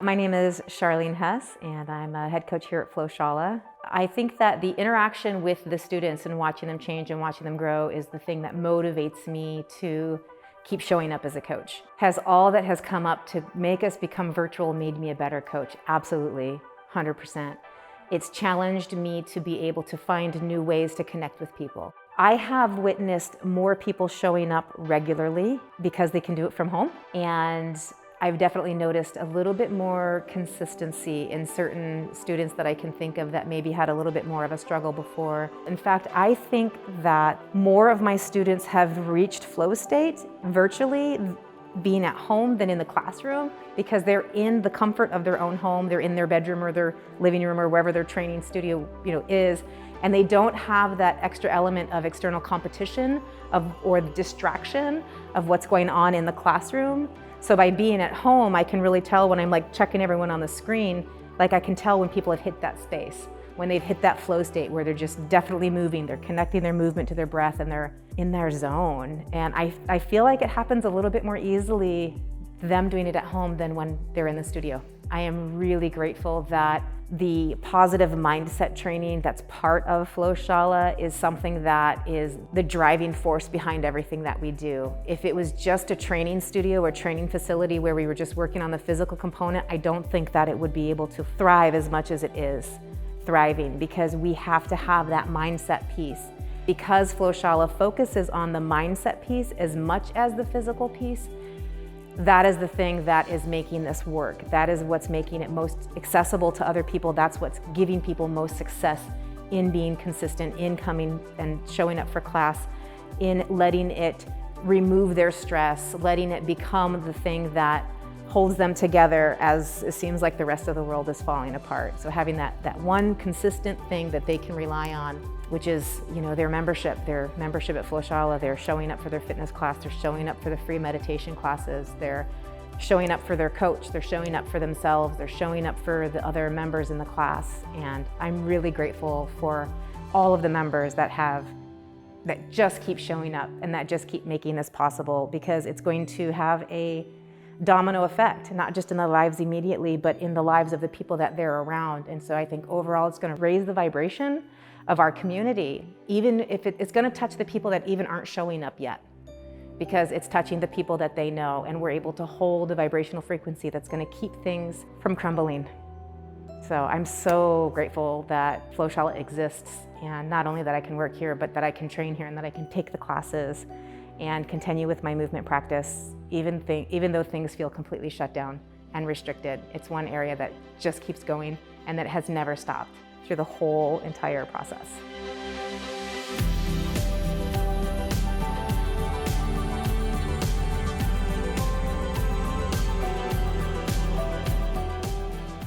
My name is Charleen and I'm a head coach here at Flow Shala. I think that the interaction with the students and watching them change and watching them grow is the thing that motivates me to keep showing up as a coach. Has all that has come up to make us become virtual made me a better coach? Absolutely, 100%. It's challenged me to be able to find new ways to connect with people. I have witnessed more people showing up regularly because they can do it from home, and I've definitely noticed a little bit more consistency in certain students that I can think of that maybe had a little bit more of a struggle before. In fact, I think that more of my students have reached flow state virtually being at home than in the classroom because they're in the comfort of their own home, they're in their bedroom or their living room or wherever their training studio is, and they don't have that extra element of external competition or the distraction of what's going on in the classroom. So by being at home, I can really tell when I'm like checking everyone on the screen, like I can tell when people have hit that space, when they've hit that flow state where they're just definitely moving, they're connecting their movement to their breath and they're in their zone. And I feel like it happens a little bit more easily, them doing it at home than when they're in the studio. I am really grateful that the positive mindset training that's part of Flow Shala is something that is the driving force behind everything that we do. If it was just a training studio or training facility where we were just working on the physical component, I don't think that it would be able to thrive as much as it is thriving, because we have to have that mindset piece. Because Flow Shala focuses on the mindset piece as much as the physical piece, that is the thing that is making this work. That is what's making it most accessible to other people. That's what's giving people most success in being consistent, in coming and showing up for class, in letting it remove their stress, letting it become the thing that holds them together as it seems like the rest of the world is falling apart. So having that one consistent thing that they can rely on, which is, their membership at Flow Shala. They're showing up for their fitness class, they're showing up for the free meditation classes, they're showing up for their coach, they're showing up for themselves, they're showing up for the other members in the class. And I'm really grateful for all of the members that just keep showing up and that just keep making this possible, because it's going to have a domino effect, not just in the lives immediately, but in the lives of the people that they're around. And so I think overall it's going to raise the vibration of our community, even if it's going to touch the people that even aren't showing up yet, because it's touching the people that they know, and we're able to hold a vibrational frequency that's going to keep things from crumbling. So I'm so grateful that Flow Shala exists, and not only that I can work here, but that I can train here and that I can take the classes and continue with my movement practice, even though things feel completely shut down and restricted. It's one area that just keeps going and that has never stopped through the whole entire process.